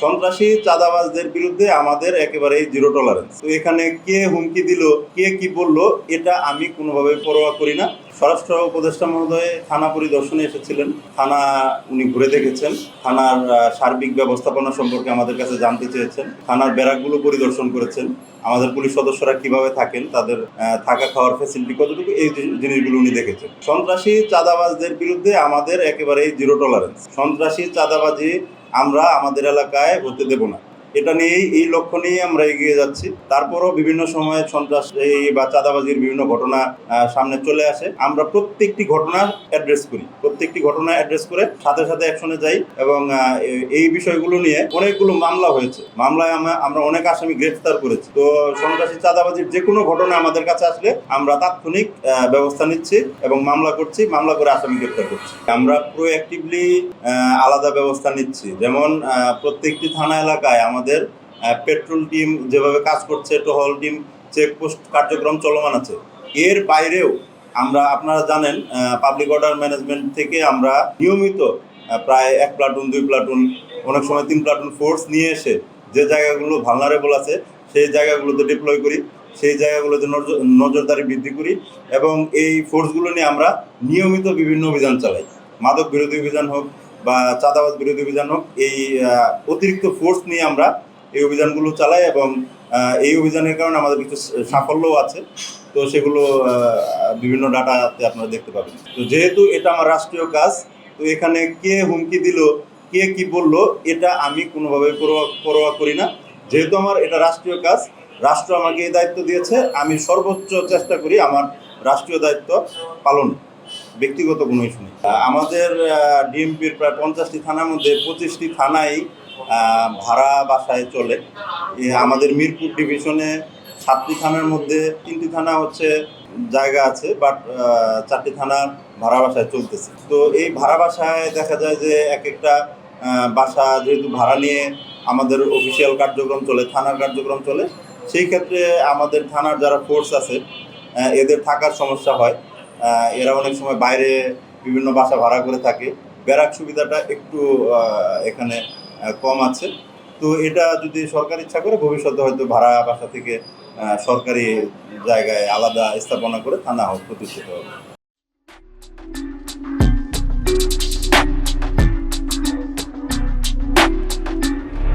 সন্ত্রাসী চাঁদাবাজদের বিরুদ্ধে আমাদের একেবারেই জিরো টলারেন্স। তো এখানে কে হুমকি দিল, কে কি বললো, এটা আমি কোনোভাবে পরোয়া করি না। স্বরাষ্ট্র উপদেষ্টা মহোদয় থানা পরিদর্শনে এসেছিলেন, থানা উনি ঘুরে দেখেছেন, থানার সার্বিক ব্যবস্থাপনা সম্পর্কে আমাদের কাছে জানতে চেয়েছেন, থানার ব্যারাকগুলো পরিদর্শন করেছেন, আমাদের পুলিশ সদস্যরা কিভাবে থাকেন, তাদের থাকা খাওয়ার ফ্যাসিলিটি কতটুকু, এই জিনিসগুলো উনি দেখেছেন। সন্ত্রাসী চাঁদাবাজদের বিরুদ্ধে আমাদের একেবারেই জিরো টলারেন্স। সন্ত্রাসী চাঁদাবাজি আমরা আমাদের এলাকায় হতে দেব না, এটা নিয়েই, এই লক্ষ্য নিয়ে আমরা এগিয়ে যাচ্ছি। তারপরও বিভিন্ন সময়ে সন্ত্রাস বা চাঁদাবাজির বিভিন্ন ঘটনা সামনে চলে আসে। আমরা প্রত্যেকটি ঘটনা অ্যাড্রেস করি, প্রত্যেকটি ঘটনা অ্যাড্রেস করে সাথে সাথে অ্যাকশনে যাই এবং এই বিষয়গুলো নিয়ে অনেকগুলো মামলা হয়েছে, মামলায় আমরা অনেক আসামি গ্রেফতার করেছি। তো সন্ত্রাসী চাঁদাবাজির যে কোনো ঘটনা আমাদের কাছে আসলে আমরা তাৎক্ষণিক ব্যবস্থা নিচ্ছি এবং মামলা করছি, মামলা করে আসামি গ্রেফতার করছি। আমরা প্রোঅ্যাক্টিভলি আলাদা ব্যবস্থা নিচ্ছি, যেমন প্রত্যেকটি থানা এলাকায় আমাদের পেট্রোল টিম যেভাবে কাজ করছে, টহল টিম, চেকপোস্ট কার্যক্রম চলমান আছে। এর বাইরেও আমরা, আপনারা জানেন, পাবলিক অর্ডার ম্যানেজমেন্ট থেকে আমরা নিয়মিত প্রায় 1 প্লাটুন 2 প্লাটুন, অনেক সময় 3 প্লাটুন ফোর্স নিয়ে এসে যে জায়গাগুলো ভালনারেবল আছে সেই জায়গাগুলোতে ডিপ্লয় করি, সেই জায়গাগুলোতে নজরদারি বৃদ্ধি করি এবং এই ফোর্সগুলো নিয়ে আমরা নিয়মিত বিভিন্ন অভিযান চালাই। মাদক বিরোধী অভিযান হোক বা চাঁদাবাজ বিরোধী অভিযান হোক, এই অতিরিক্ত ফোর্স নিয়ে আমরা এই অভিযানগুলো চালাই এবং এই অভিযানের কারণে আমাদের কিছু সাফল্যও আছে। তো সেগুলো বিভিন্ন ডাটাতে আপনারা দেখতে পাবেন। তো যেহেতু এটা আমার রাষ্ট্রীয় কাজ, তো এখানে কে হুমকি দিল, কে কি বললো, এটা আমি কোনোভাবে পরোয়া করি না। যেহেতু আমার এটা রাষ্ট্রীয় কাজ, রাষ্ট্র আমাকে এই দায়িত্ব দিয়েছে, আমি সর্বোচ্চ চেষ্টা করি আমার রাষ্ট্রীয় দায়িত্ব পালন, ব্যক্তিগত কোনো ইস্যু নেই। আমাদের ডিএমপির প্রায় 50টি থানার মধ্যে 25টি থানাই ভাড়া বাসায় চলে। আমাদের মিরপুর ডিভিশনে 7টি থানার মধ্যে 3টি থানা হচ্ছে জায়গা আছে, বাট 4টি থানা ভাড়া বাসায় চলতেছে। তো এই ভাড়া বাসায় দেখা যায় যে এক একটা বাসা যেহেতু ভাড়া নিয়ে আমাদের অফিসিয়াল কার্যক্রম চলে, থানার কার্যক্রম চলে, সেই ক্ষেত্রে আমাদের থানার যারা ফোর্স আছে এদের থাকার সমস্যা হয়। এরা অনেক সময় বাইরে বিভিন্ন বাসা ভাড়া করে থাকে, ব্যারাক সুবিধাটা একটু এখানে কম আছে। তো এটা যদি সরকার ইচ্ছা করে ভবিষ্যতে হয়তো ভাড়া বাসা থেকে সরকারি জায়গায় আলাদা স্থাপনা করে থানা প্রতিষ্ঠিত হবে।